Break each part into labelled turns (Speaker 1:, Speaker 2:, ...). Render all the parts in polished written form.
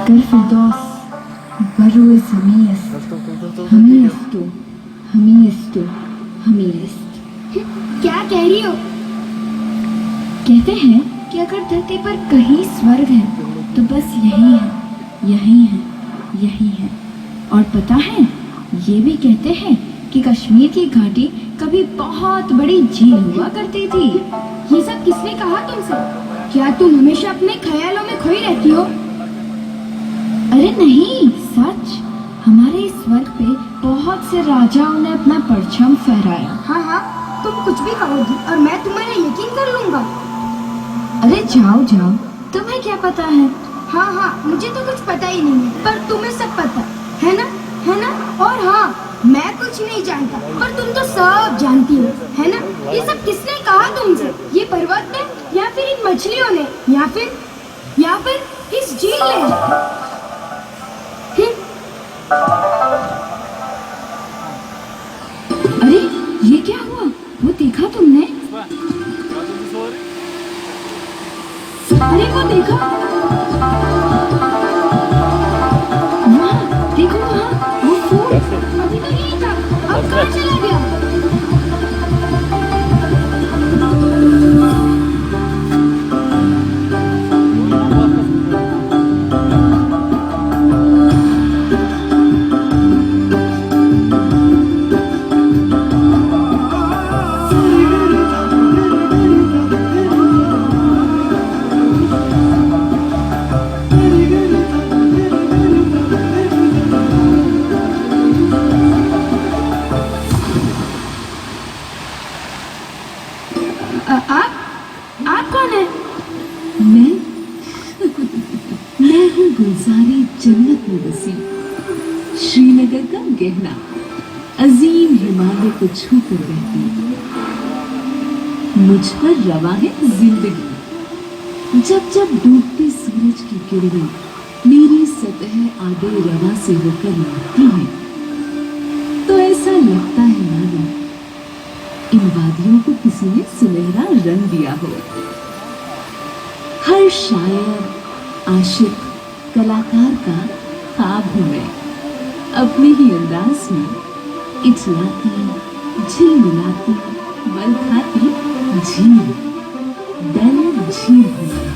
Speaker 1: कर फिरदौस बरुए समीयस्त हमीयस्तु हमीयस्तु हमीयस्त।
Speaker 2: क्या कह रही हो?
Speaker 1: कहते हैं कि अगर धरती पर कहीं स्वर्ग है तो बस यही है, यही है, यही है। और पता है, ये भी कहते हैं कि कश्मीर की घाटी कभी बहुत बड़ी झील हुआ करती थी।
Speaker 2: ये सब किसने कहा तुमसे? क्या तुम हमेशा अपने ख्यालों में खोई रहती हो?
Speaker 1: अरे नहीं, सच। हमारे इस स्वर्ग पे बहुत से राजाओं ने अपना परचम फहराया।
Speaker 2: हाँ हाँ, तुम कुछ भी कहोगी और मैं तुम्हारा यकीन कर लूंगा।
Speaker 1: अरे जाओ जाओ, तुम्हें क्या पता है?
Speaker 2: हाँ हाँ, मुझे तो कुछ पता ही नहीं है, पर तुम्हें सब पता है ना? है ना? और हाँ, मैं कुछ नहीं जानता, पर तुम तो सब जानती हो, है ना? ये सब किसने कहा तुमसे? ये पर्वत ने, या फिर इन मछलियों ने, या फिर इस झील ने?
Speaker 1: अरे ये क्या हुआ? वो देखा तुमने? अरे वो देखो, वहाँ देखो, वहाँ वो फूल
Speaker 2: अभी तो यही था, अब कहाँ चला गया? आप कौन है?
Speaker 3: मैं हूँ गुलजारी जन्नत में बसी, श्रीनगर का गहना, अजीम हिमालय को छू कर रहती। मुझ पर रवा है जिंदगी। जब जब डूबते सूरज की किरणें मेरी सतह आगे रवा से होकर लौटती हैं, तो ऐसा लगता है मानो इन वादियों को किसी ने सुनहरा रंग दिया हो। हर शायर, आशिक, कलाकार का ख्वाब हूं मैं, अपने ही अंदाज में इचलाती, झिलमिलाती, बल खाती झील, डल झील हूं मैं।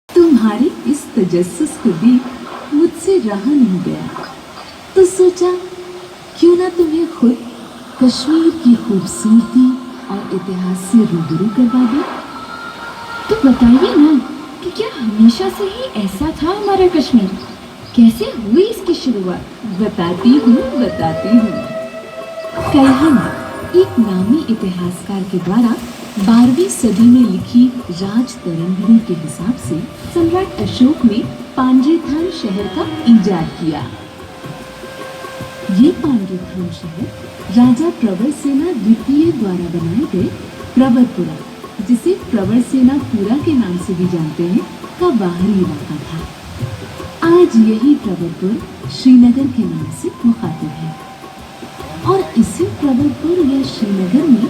Speaker 3: तुम्हारे इस तजस्सुस को देख मुझसे रहा नहीं गया, तो सोचा क्यों ना तुम्हें खुद कश्मीर की खूबसूरती और इतिहास से रूबरू करवा दूं।
Speaker 1: तो बताइए ना कि क्या हमेशा से ही ऐसा था हमारा कश्मीर? कैसे हुई इसकी शुरुआत?
Speaker 3: बताती हूँ। कलहन, एक नामी इतिहासकार के द्वारा 12वीं सदी में लिखी राज तरंगिणी के हिसाब से सम्राट अशोक ने पांडेथान शहर का इजाद किया। ये पांडेथान शहर राजा प्रवर सेना द्वितीय द्वारा बनाए गए प्रवरपुरा, जिसे प्रवर सेना पुरा के नाम से भी जानते हैं, का बाहरी इलाका था। आज यही प्रवरपुर श्रीनगर के नाम से मुखातिब है। और इसी प्रबलपुर या श्रीनगर में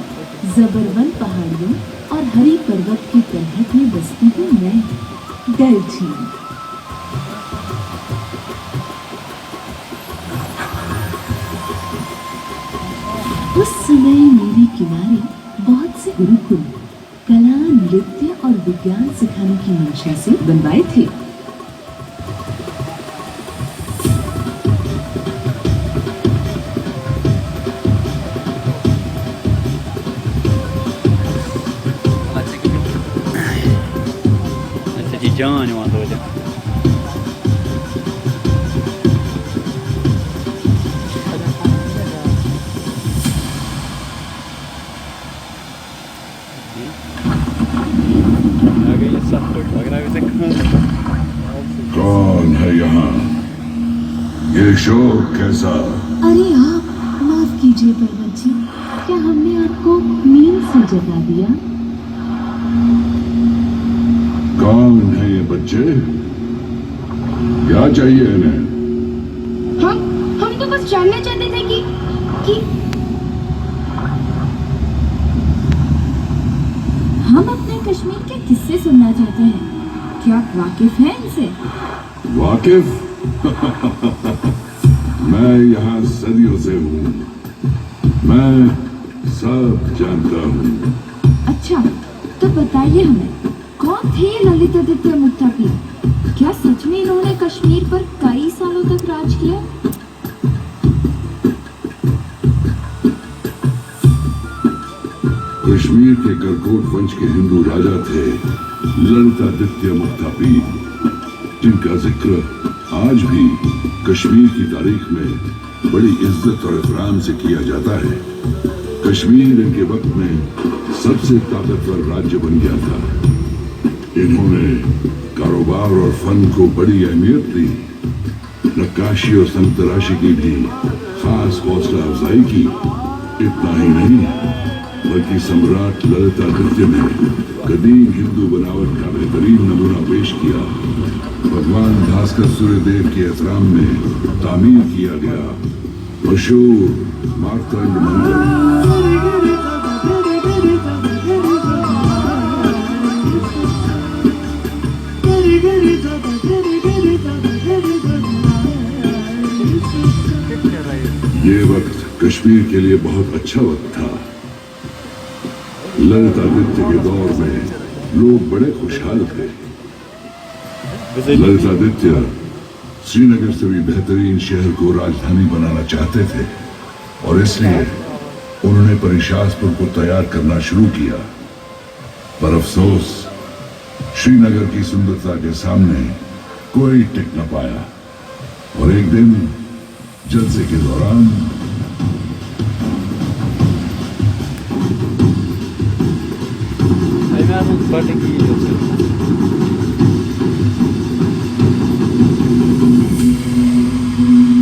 Speaker 3: जबरवन पहाड़ियों और हरी पर्वत की तलहट में बसती हूँ मैं, डल झील। उस समय मेरे किनारे बहुत से गुरुकुल कला, नृत्य और विज्ञान सिखाने की मंशा से बनवाए थे।
Speaker 4: जान वहाँ तो
Speaker 5: कौन है यहाँ? ये शोर कैसा?
Speaker 3: अरे आप माफ कीजिए पर्वत जी, क्या हमने आपको नींद से जगा दिया?
Speaker 5: कौन है ये बच्चे? क्या चाहिए इन्हें?
Speaker 2: हम तो बस जानना चाहते थे कि
Speaker 1: हम अपने कश्मीर के किस्से सुनना चाहते हैं। क्या आप वाकिफ हैं इनसे?
Speaker 5: वाकिफ? मैं यहाँ सदियों से हूँ, मैं सब जानता हूँ।
Speaker 1: अच्छा, तो बताइए हमें, कौन थे ललितादित्य मुत्ताकी? क्या सच में इन्होंने कश्मीर पर कई सालों तक राज किया?
Speaker 5: कश्मीर के करकोट वंश के हिंदू राजा थे ललितादित्य मुत्तापी, जिनका जिक्र आज भी कश्मीर की तारीख में बड़ी इज्जत और एहतराम से किया जाता है। कश्मीर इनके वक्त में सबसे ताकतवर राज्य बन गया था। इन्होंने कारोबार और फन को बड़ी अहमियत दी, नक्काशी और संतराशी की भी खास हौसला अफजाई की। इतना ही नहीं, बल्कि सम्राट ललितादित्य ने कदीम हिंदू बनावट का बेहतरीन नमूना पेश किया। भगवान भास्कर सूर्यदेव के एहतराम में तामीर किया गया मशहूर मार्तंड मंदिर। ये वक्त कश्मीर के लिए बहुत अच्छा वक्त था। ललितादित्य के दौर में लोग बड़े खुशहाल थे। ललितादित्य श्रीनगर से भी बेहतरीन शहर को राजधानी बनाना चाहते थे और इसलिए उन्होंने परिशासपुर को तैयार करना शुरू किया। पर अफसोस, श्रीनगर की सुंदरता के सामने कोई टिक न पाया और एक दिन जलसे के दौरान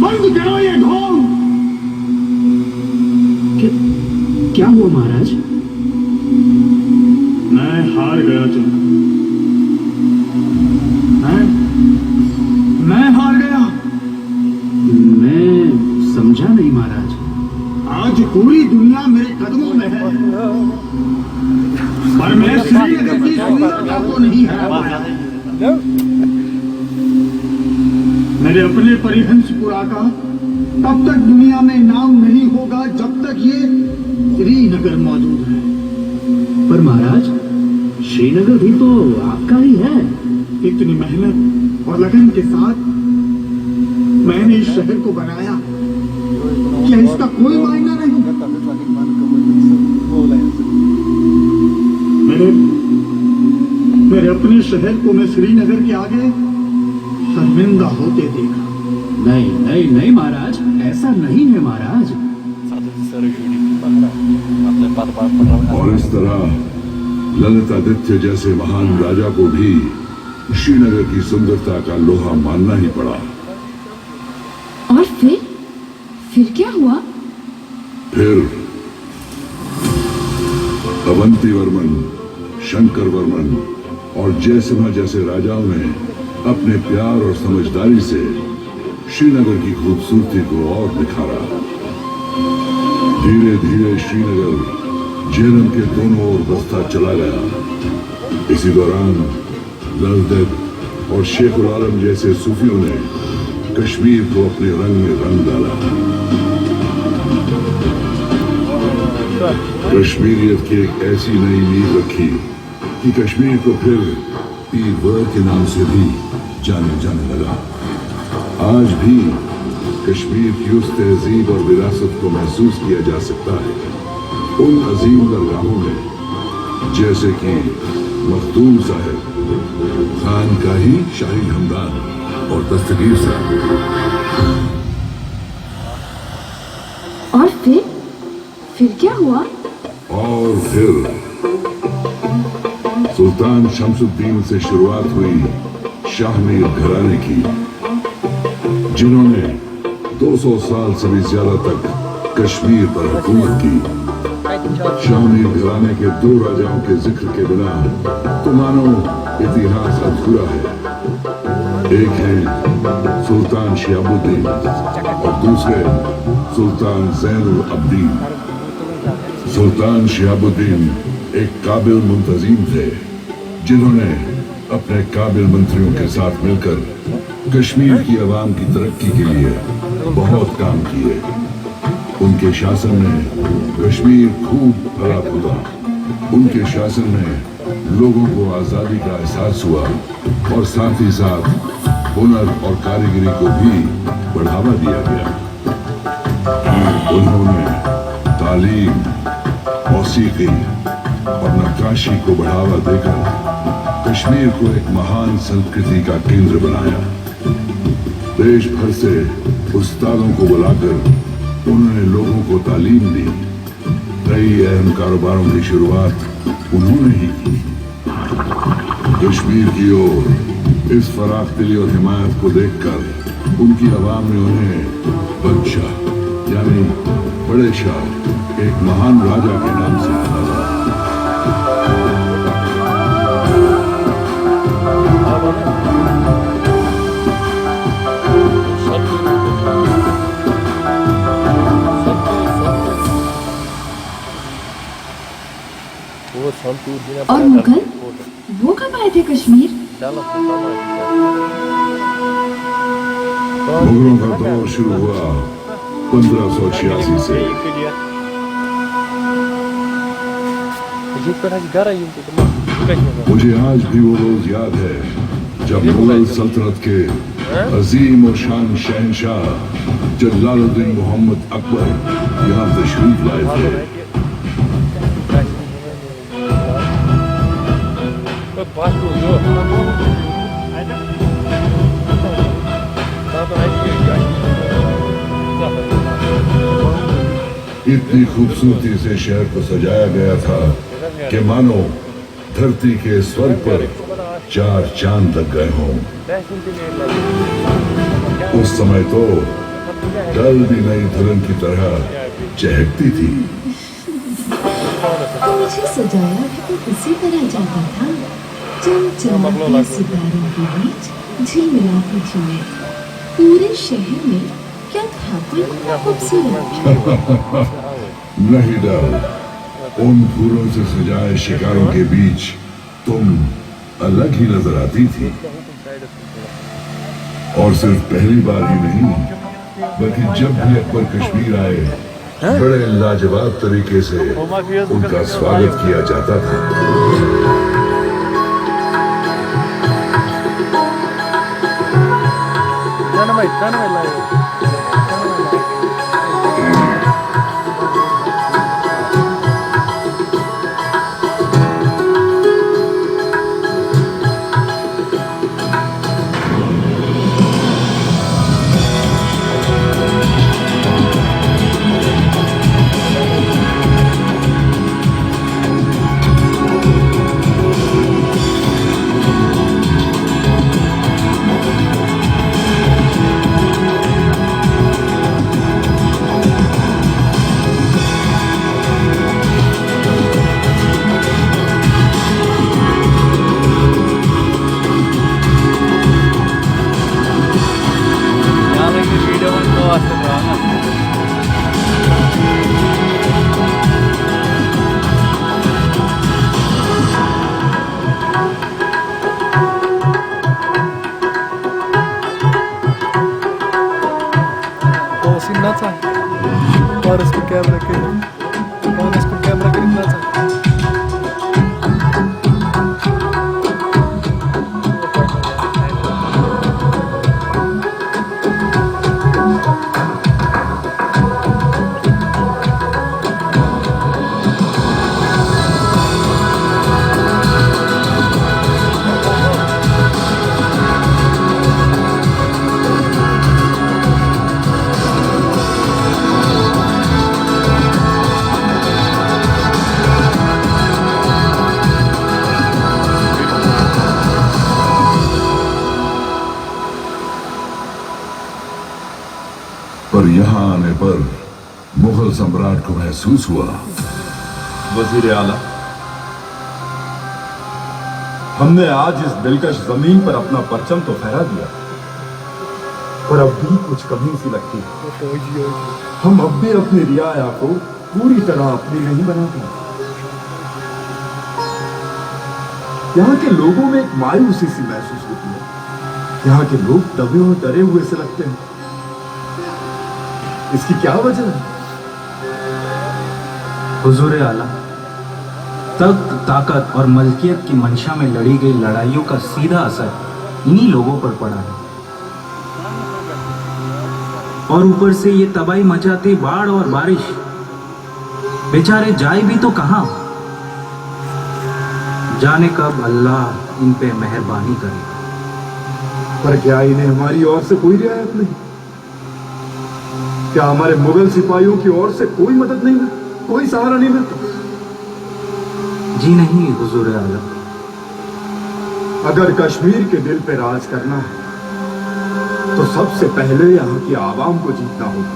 Speaker 6: बंद करो ये ढोल। क्या हुआ महाराज? मैं हार गया तुम। मैं हार गया। मैं समझा नहीं महाराज। आज पूरी दुनिया मेरे कदमों में है, पर मैं श्रीनगर की सुंदरता को नहीं है। मेरे अपने परिहंसपुरा का तब तक दुनिया में नाम नहीं होगा जब तक ये श्रीनगर मौजूद है। पर महाराज, श्रीनगर भी तो आपका ही है। इतनी मेहनत और लगन के साथ मैंने इस शहर को बनाया, क्या इसका कोई मायना नहीं? मेरे अपने शहर को मैं श्रीनगर के आगे शर्मिंदा होते देखा। नहीं नहीं नहीं महाराज, ऐसा नहीं है महाराज।
Speaker 5: और इस तरह ललितादित्य जैसे महान राजा को भी श्रीनगर की सुंदरता का लोहा मानना ही पड़ा।
Speaker 1: और फिर क्या हुआ?
Speaker 5: फिर अवंती वर्मन, शंकर वर्मन और जयसिम्हा जैसे राजाओं ने अपने प्यार और समझदारी से श्रीनगर की खूबसूरती को और निखारा। धीरे धीरे श्रीनगर जेहलम के दोनों ओर बसता चला गया। इसी दौरान लज़्ज़त और शेख उल आलम जैसे सूफियों ने कश्मीर को अपने रंग में रंग डाला। कश्मीरियत की एक ऐसी नई नींव रखी कि कश्मीर को फिर पीर वर्द के नाम से भी जाने लगा। आज भी कश्मीर की उस तहजीब और विरासत को महसूस किया जा सकता है उन अजीम दरगाहों में, जैसे कि मखदूम साहिब, खानकाही शाही हमदान और दस्तगीर साहब।
Speaker 1: और फिर क्या हुआ?
Speaker 5: और फिर सुल्तान शमसुद्दीन से शुरुआत हुई शाहमीर घराने की, जिन्होंने 200 साल से भी ज्यादा तक कश्मीर पर हुकूमत की। शाहमीर घराने के 2 राजाओं के जिक्र के बिना तो मानो इतिहास अधूरा है। एक है सुल्तान शिहाबुद्दीन और दूसरे सुल्तान ज़ैनुल अब्दीन। सुल्तान शिहाबुद्दीन एक काबिल मुंतजिम थे, जिन्होंने अपने काबिल मंत्रियों के साथ मिलकर कश्मीर की आवाम की तरक्की के लिए बहुत काम किए। उनके शासन में कश्मीर खूब फला फूला। उनके शासन में लोगों को आज़ादी का एहसास हुआ और साथ ही साथ हुनर और कारीगरी को भी बढ़ावा दिया गया। उन्होंने तालीम, मौसीकी और नक्काशी को बढ़ावा देकर कश्मीर को एक महान संस्कृति का केंद्र बनाया। देश भर से उस्तादों को बुलाकर उन्होंने लोगों को तालीम दी। कई अहम कारोबारों की शुरुआत उन्होंने ही की। कश्मीर की ओर इस फराख दिली और हिमायत को देखकर उनकी आवाम ने उन्हें बादशाह यानी बड़े शाह, एक महान राजा के नाम से नवाजा।
Speaker 1: और मुगल वो कब आए थे कश्मीर?
Speaker 5: मुगलों का दौर शुरू हुआ 1586 से। मुझे आज भी वो रोज याद है जब मुगल सल्तनत के अजीम और शान शहनशाह जलालुद्दीन मोहम्मद अकबर यहाँ तशरीफ लाए थे। इतनी खूबसूरती से शहर को सजाया गया था कि मानो धरती के स्वर्ग पर 4 चांद लग गए हों। उस समय तो डल भी नई दुल्हन की तरह चहकती थी।
Speaker 3: मुझे सजाया भी तो इसी तरह जाता था, चमचमाते सितारों के बीच झिलमिलाती झूले। पूरे शहर में क्या था कोई खूबसूरत?
Speaker 5: नहीं डर, उन फूलों से सजाए शिकारों के बीच तुम अलग ही नजर आती थी। और सिर्फ पहली बार ही नहीं, बल्कि जब भी अकबर कश्मीर आए बड़े लाजवाब तरीके से उनका स्वागत किया जाता था।
Speaker 4: ऐसे नाचा और उसको कैमरा करीब नाचा।
Speaker 5: पर यहाँ आने पर मुगल सम्राट को महसूस हुआ,
Speaker 7: वजीर आला, हमने आज इस दिलकश जमीन पर अपना परचम तो फहरा दिया, पर अब भी कुछ कमी सी लगती है। हम अब भी अपनी रियाया को पूरी तरह अपनी नहीं बनाते। यहाँ के लोगों में एक मायूसी सी महसूस होती है। यहाँ के लोग दबे और डरे हुए से लगते हैं। इसकी क्या वजह है?
Speaker 8: हुजूर आला, तख्त, ताकत और मलकियत की मंशा में लड़ी गई लड़ाइयों का सीधा असर इन्हीं लोगों पर पड़ा है। और ऊपर से ये तबाही मचाती बाढ़ और बारिश, बेचारे जाए भी तो कहां? जाने कब अल्लाह इन पे मेहरबानी करे।
Speaker 7: पर क्या इन्हें हमारी ओर से कोई रियायत नहीं? क्या हमारे मुगल सिपाहियों की ओर से कोई मदद नहीं मिलती, कोई सहारा नहीं मिलता?
Speaker 8: जी नहीं हुजूर आला।
Speaker 7: अगर कश्मीर के दिल पे राज करना है तो सबसे पहले यहाँ की आवाम को जीतना होगा,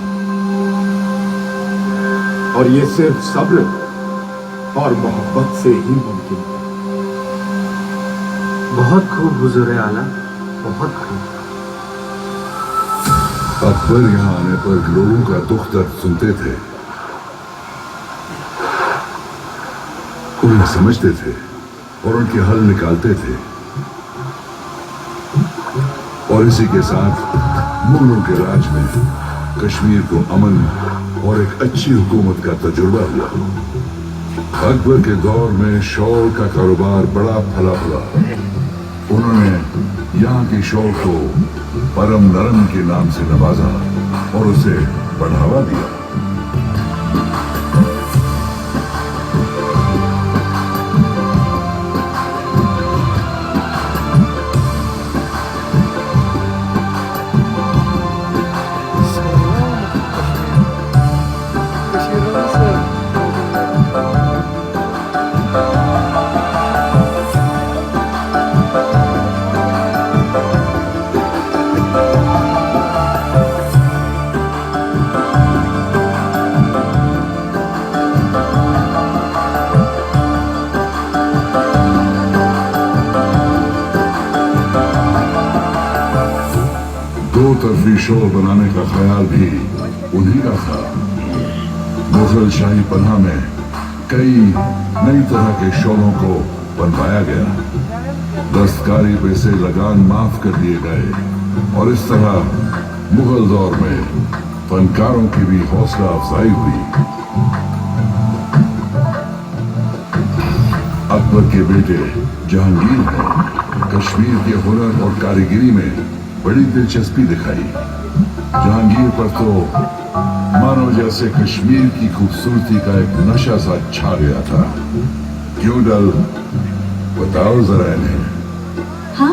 Speaker 7: और ये सिर्फ सब्र और मोहब्बत से ही मुमकिन है।
Speaker 8: बहुत खूब हुजूर आला, बहुत खूब।
Speaker 5: अकबर यहाँ आने पर लोगों का दुख दर्द सुनते थे, उन्हें समझते थे और उनके हल निकालते थे। और इसी के साथ मुगलों के राज में कश्मीर को अमन और एक अच्छी हुकूमत का तजुर्बा हुआ। अकबर के दौर में शॉल का कारोबार बड़ा फला फूला। उन्होंने यहाँ की शॉल को परम नरम के नाम से नवाजा और उसे बढ़ावा दिया। दो तरफी शोर बनाने का ख्याल भी उन्हीं का था। मुगल शाही पनाह में कई नई तरह के शोरों को बनवाया गया। दस्तकारी पे से लगान माफ कर दिए गए और इस तरह मुगल दौर में फनकारों की भी हौसला अफजाई हुई। अकबर के बेटे जहांगीर ने कश्मीर के हुनर और कारीगिरी में बड़ी दिलचस्पी दिखाई। जहांगीर पर तो मानो जैसे कश्मीर की खूबसूरती का एक नशा सा छा गया था। क्यों डल, बताओ जरा इन्हें।
Speaker 3: हाँ,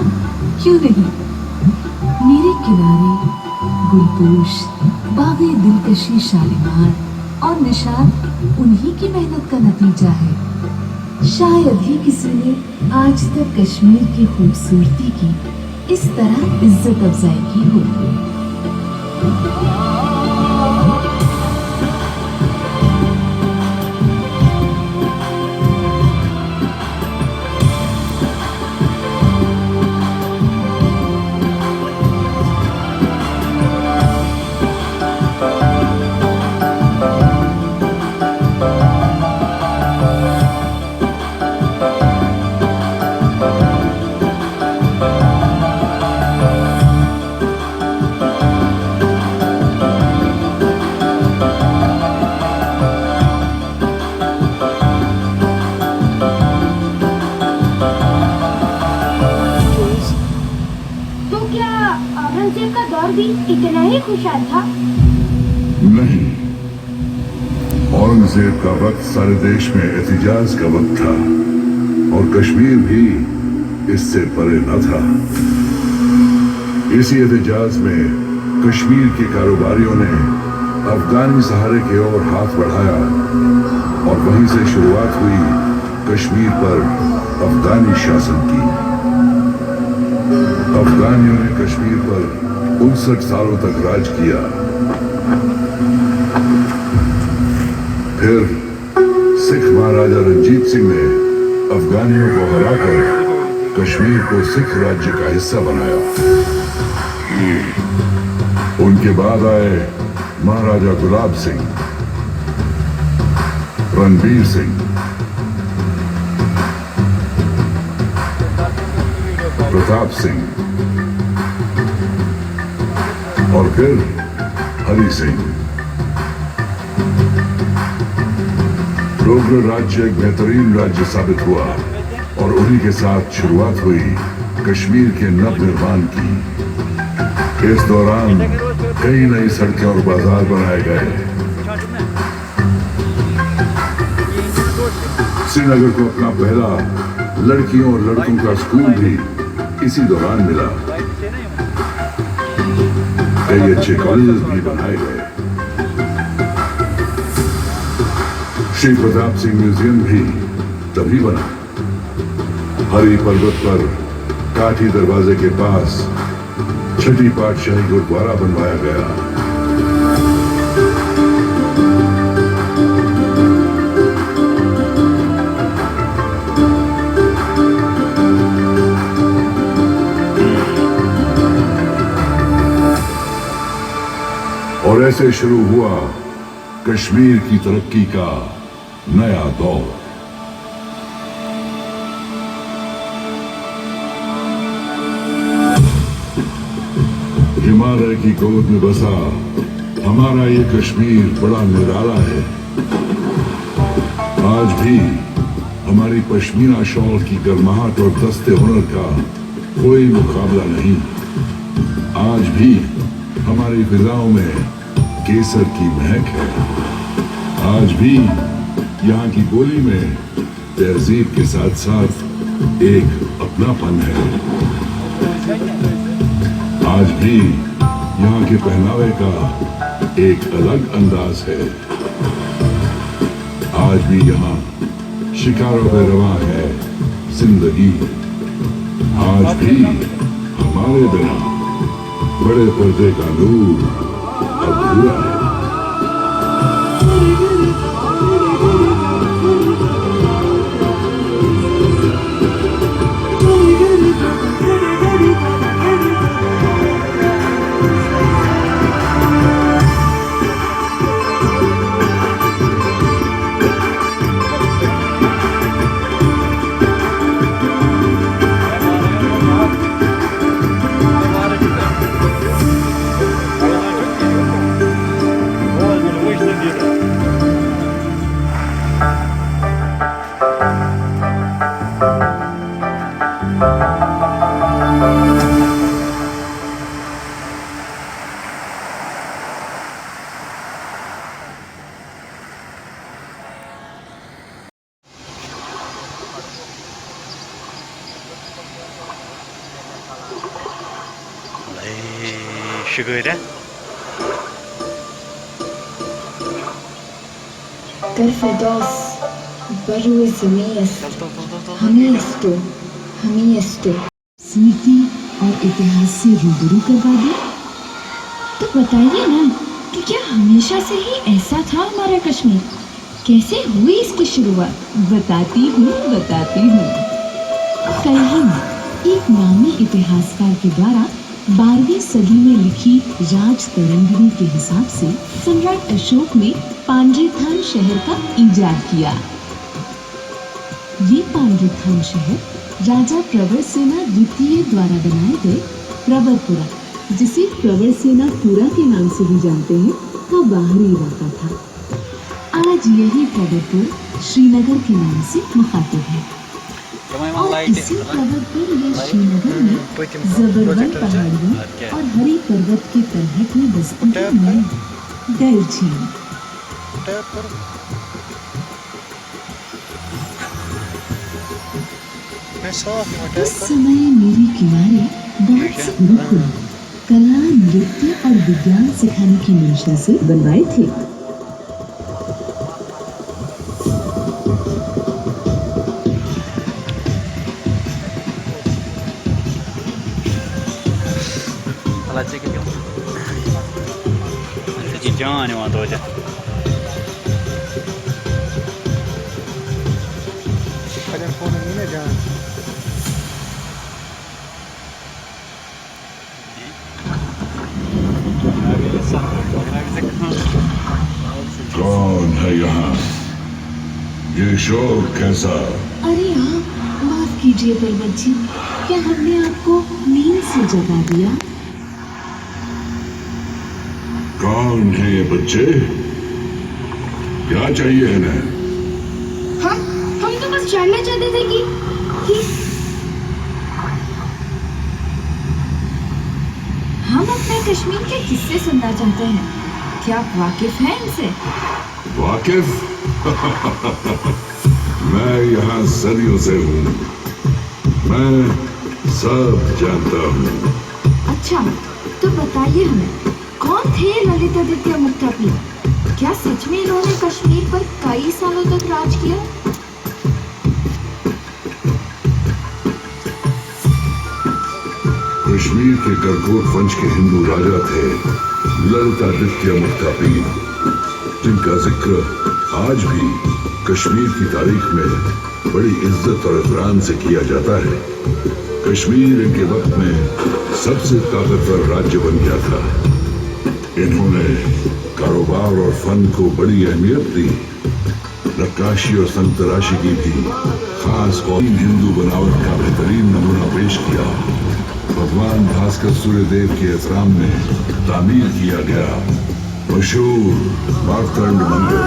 Speaker 3: क्यों नहीं। मेरे किनारे गुलपोश, बागे दिलकशी शालीमार और निशान उन्हीं की मेहनत का नतीजा है। शायद ही किसी ने आज तक कश्मीर की खूबसूरती की इस तरह इज्जत अफजाई की हो।
Speaker 2: ही खुशहाल था।
Speaker 5: नहीं, औरंगजेब का वक्त सारे देश में एहतिजाज का वक्त था और कश्मीर भी इससे परे न था। इसी एहतिजाज में कश्मीर के कारोबारियों ने अफगानी सहारे की ओर हाथ बढ़ाया और वहीं से शुरुआत हुई कश्मीर पर अफगानी शासन की। अफगानियों ने कश्मीर पर 59 सालों तक राज किया। फिर सिख महाराजा रंजीत सिंह ने अफगानियों को हराकर कश्मीर को सिख राज्य का हिस्सा बनाया। उनके बाद आए महाराजा गुलाब सिंह, रणबीर सिंह, प्रताप सिंह और फिर हरि सिंह। डोगरा राज्य एक बेहतरीन राज्य साबित हुआ और उन्हीं के साथ शुरुआत हुई कश्मीर के नवनिर्माण की। इस दौरान कई नई सड़कें और बाजार बनाए गए। श्रीनगर को अपना पहला लड़कियों और लड़कों का स्कूल भी इसी दौरान मिला। कई अच्छे कॉलेजेस भी बनाए गए। श्री प्रताप सिंह म्यूजियम भी तभी बना। हरी पर्वत पर काठी दरवाजे के पास छठी पातशाही गुरुद्वारा बनवाया गया। और ऐसे शुरू हुआ कश्मीर की तरक्की का नया दौर। हिमालय की गोद में बसा हमारा ये कश्मीर बड़ा निराला है। आज भी हमारी पश्मीना शॉल की गर्माहट और दस्ते हुनर का कोई मुकाबला नहीं। आज भी हमारी फिजाओं में केसर की महक है। आज भी यहाँ की बोली में तहजीब के साथ साथ एक अपनापन है। आज भी यहाँ के पहनावे का एक अलग अंदाज है। आज भी यहाँ शिकारों पे रवां है जिंदगी। आज भी हमारे बिना बड़े पर्दे का नूर अधूरा है।
Speaker 9: Şükür.
Speaker 1: Terfedos, Baruiz हमें
Speaker 3: स्मृति और इतिहास से रूबरू करवा दे।
Speaker 1: तो बताइए ना कि क्या हमेशा से ही ऐसा था हमारा कश्मीर? कैसे हुई इसकी शुरुआत?
Speaker 3: बताती हूँ। कल ही एक नामी इतिहासकार के द्वारा 12वीं सदी में लिखी राज तरंगिणी के हिसाब से सम्राट अशोक ने पांड्रीथान शहर का इजाद किया। ये पांड्रीथान शहर राजा प्रवर सेना द्वितीय द्वारा बनाए गए प्रवरपुरा, जिसे प्रवर सेना पुरा के नाम से भी जानते हैं, का बाहरी इलाका था। आज यही प्रवरपुर श्रीनगर के नाम से मुखातिब है। और इसी पर्वत पर यह श्रीनगर में जबरदस्त पहाड़ियों और हरी पर्वत के तलहट में बसती है मैं, डल झील। उस समय मेरे किनारे बहुत से गुरुकुल कला, नृत्य और विज्ञान सिखाने की मंशा से बनवाए थे।
Speaker 9: जान वहाँ तो
Speaker 5: कौन है यहाँ? ये शोर कैसा?
Speaker 3: अरे आप माफ कीजिए पर्वत जी, क्या हमने आपको नींद से जगा दिया?
Speaker 5: कौन है ये बच्चे? क्या चाहिए इन्हें?
Speaker 2: हम तो बस जानना चाहते थे कि
Speaker 1: हम अपने कश्मीर के किस्से सुनना चाहते हैं। क्या आप वाकिफ हैं इनसे?
Speaker 5: वाकिफ? मैं यहाँ सदियों से हूँ, मैं सब जानता हूँ।
Speaker 1: अच्छा, तो बताइए हमें, कौन थे ललितादित्य मुक्तापीर? क्या सच में इन्होंने कश्मीर पर कई सालों तक राज किया?
Speaker 5: कश्मीर के करकोट वंश के हिंदू राजा थे ललितादित्य मुक्तापीर, जिनका जिक्र आज भी कश्मीर की तारीख में बड़ी इज्जत और एहतराम से किया जाता है। कश्मीर इनके वक्त में सबसे ताकतवर राज्य बन गया था। इन्होंने कारोबार और फन को बड़ी अहमियत दी। नक्काशी और संतराशी की भी खास और हिंदू बनावट का बेहतरीन नमूना पेश किया। भगवान भास्कर सूर्यदेव के एहतराम में तामीर किया गया मशहूर मार्तंड मंदिर।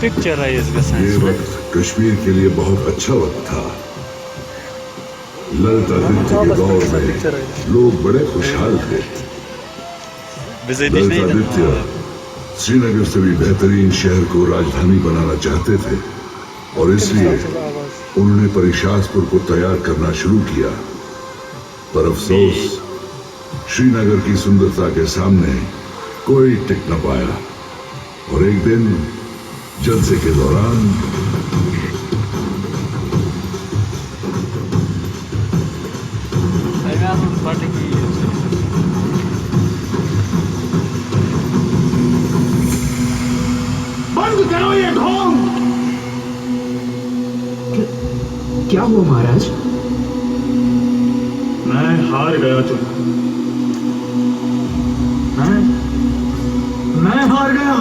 Speaker 9: पिक्चर है इसका।
Speaker 5: ये वक्त कश्मीर के लिए बहुत अच्छा वक्त था। ललितादित्य के दौर में लोग बड़े खुशहाल थे। ललितादित्य श्रीनगर से भी बेहतरीन शहर को राजधानी बनाना चाहते थे और इसलिए उन्होंने परिशासपुर को तैयार करना शुरू किया। पर अफसोस, श्रीनगर की सुंदरता के सामने कोई टिक न पाया और एक दिन जलसे के दौरान
Speaker 6: बंद करो ये ढोंग! क्या हुआ महाराज? मैं हार गया मैं हार गया।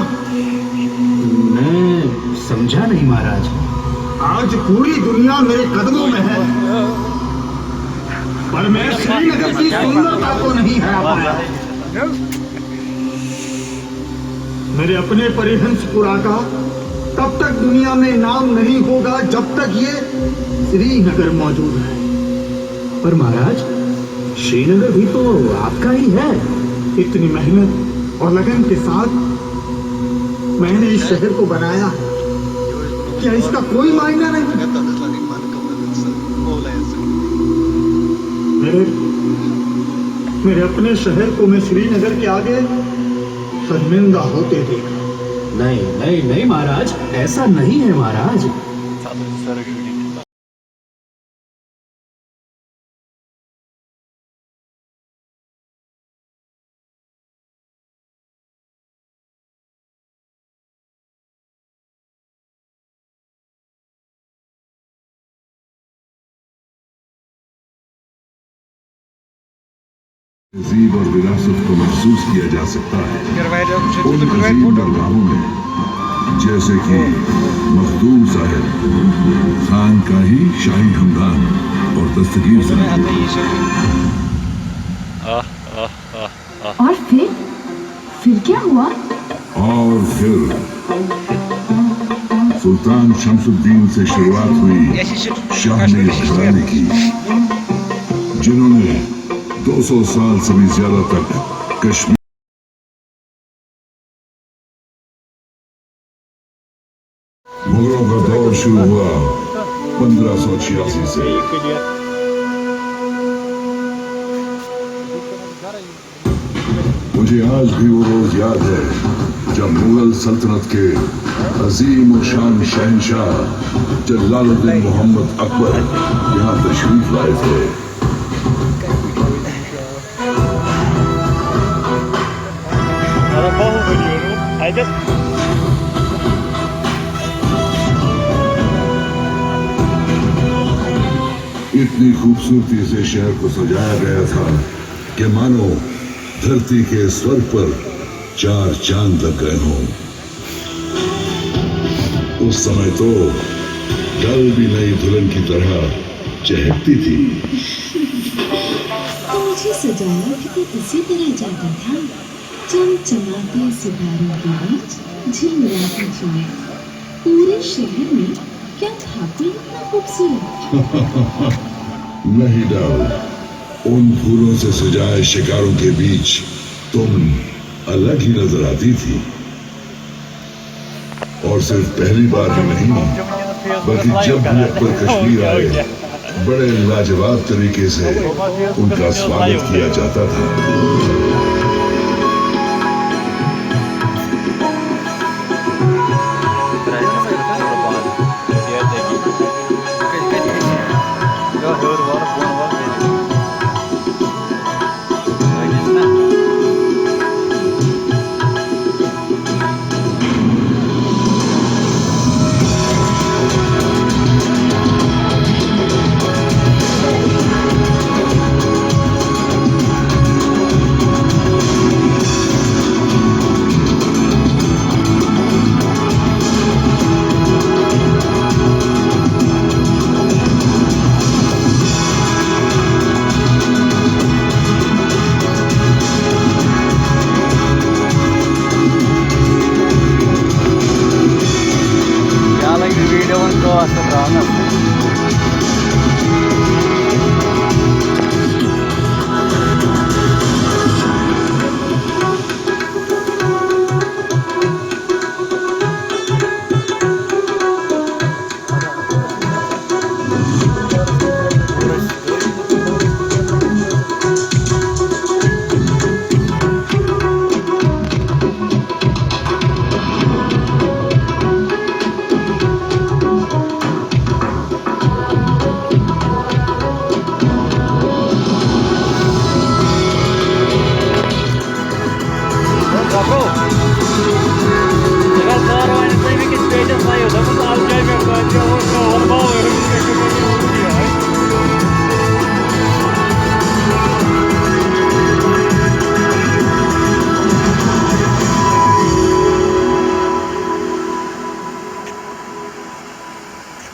Speaker 6: मैं समझा नहीं महाराज। आज पूरी दुनिया मेरे कदमों में है, पर मैं श्रीनगर की सुंदरता को नहीं हरा पाया। मेरे अपने परिहंसपुरा का तब तक दुनिया में नाम नहीं होगा जब तक ये श्रीनगर मौजूद है। पर महाराज, श्रीनगर भी तो आपका ही है। इतनी मेहनत और लगन के साथ मैंने इस शहर को बनाया, क्या इसका कोई मायना नहीं? मेरे अपने शहर को मैं श्रीनगर के आगे शर्मिंदा होते देखा। नहीं नहीं नहीं महाराज, ऐसा नहीं है महाराज।
Speaker 5: तहजीब और विरासत को महसूस किया जा सकता है उन अजीम दरगाहों में, जैसे कि मखदूम साहिब, खानकाही शाही हमदान और दस्तगीर साहिब।
Speaker 1: क्या हुआ?
Speaker 5: और फिर सुल्तान शमसुद्दीन से शुरुआत हुई शाहमी घराने की, जिन्होंने 200 साल से भी ज्यादा तक कश्मीर मुगलों का दौर शुरू हुआ 1586 से। मुझे आज भी वो रोज याद है जब मुगल सल्तनत के अजीम और शान शहंशाह जलालुद्दीन मोहम्मद अकबर यहाँ तशरीफ लाए थे। इतनी खूबसूरती से शहर को सजाया गया था कि मानो धरती के स्वर्ग पर 4 चांद लग गए हों। उस समय तो डल भी नई दुल्हन की तरह चहकती थी।
Speaker 3: मुझे सजाया भी तो इसी तरह जाता था, चमचमाते सितारों के बीच झिलमिलाती चुनें। पूरे शहर में क्या था कोई इतना खूबसूरत?
Speaker 5: नहीं डल, उन फूलों से सजाए शिकारों के बीच तुम अलग ही नजर आती थी। और सिर्फ पहली बार ही नहीं, बल्कि जब भी अकबर कश्मीर आए, बड़े लाजवाब तरीके से उनका स्वागत किया जाता था।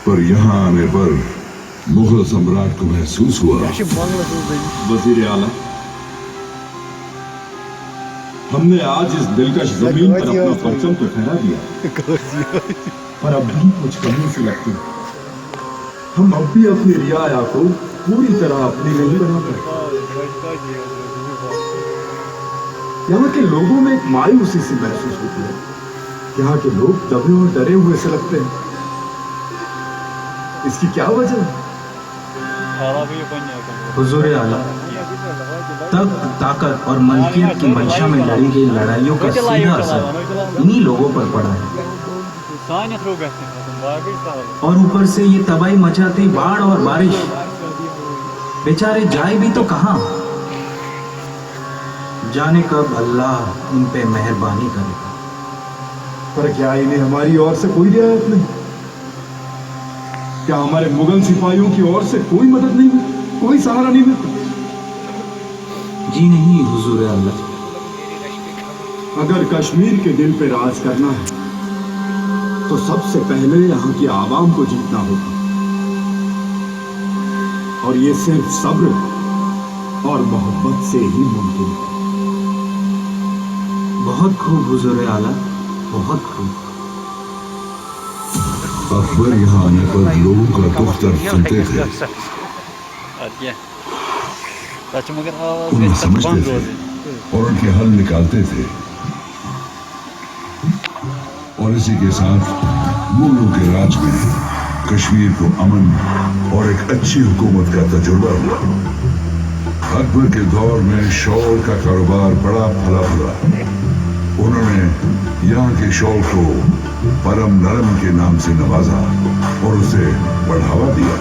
Speaker 5: पर यहाँ आने पर मुगल सम्राट को महसूस हुआ,
Speaker 7: वजीर आला, हमने आज इस दिलकश जमीन पर अपना परचम तो फहरा दिया, पर अब भी कुछ कमी सी लगती है। हम अब भी अपनी रियाया को पूरी तरह अपनी नहीं बना पाए। यहाँ के लोगों में एक मायूसी सी महसूस होती है। यहाँ के लोग दबे और डरे हुए से लगते हैं। इसकी क्या वजह है?
Speaker 8: हुजूर आला, तख्त, ताकत और मलकियत की मंशा में लड़ी गई लड़ाइयों का सीधा असर इन्हीं लोगों पर पड़ा है। और ऊपर से ये तबाही मचाती बाढ़ और बारिश, बेचारे जाए भी तो कहां? जाने कब अल्लाह इन पे मेहरबानी करेगा।
Speaker 7: पर क्या इन्हें हमारी ओर से कोई रियायत नहीं? क्या हमारे मुगल सिपाहियों की ओर से कोई मदद नहीं मिलती, कोई सहारा नहीं मिलता?
Speaker 8: जी नहीं हुजूर अल्लाह।
Speaker 7: अगर कश्मीर के दिल पे राज करना है तो सबसे पहले यहाँ की आवाम को जीतना होगा, और ये सिर्फ सब्र और मोहब्बत से ही मुमकिन है।
Speaker 8: बहुत खूब हुजूर आला, बहुत खूब।
Speaker 5: अकबर यहाँ आने पर लोगों का दुख दर्द सुनते थे, उन्हें समझते थे और उनके हल निकालते थे। और इसी के साथ मुगलों के राज में कश्मीर को अमन और एक अच्छी हुकूमत का तजुर्बा हुआ। अकबर के दौर में शॉल का कारोबार बड़ा फला फूला। उन्होंने यहाँ के शॉल को परम नरम के नाम से नवाजा और उसे बढ़ावा दिया।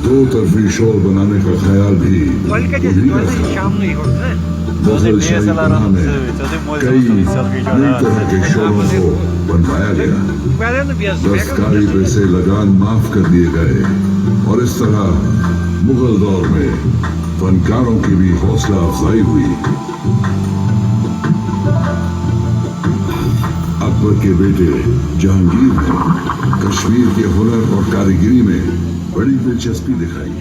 Speaker 5: दो तरफी शॉल बनाने का ख्याल भी मुगल शाहीपनाह में कई नई तरह के शॉलों को बनवाया गया। दस्तकारी पे से लगान माफ कर दिए गए और इस तरह मुगल दौर में फनकारों की भी हौसला अफजाई हुई। अकबर के बेटे जहांगीर ने कश्मीर के हुनर और कारीगरी में बड़ी दिलचस्पी दिखाई।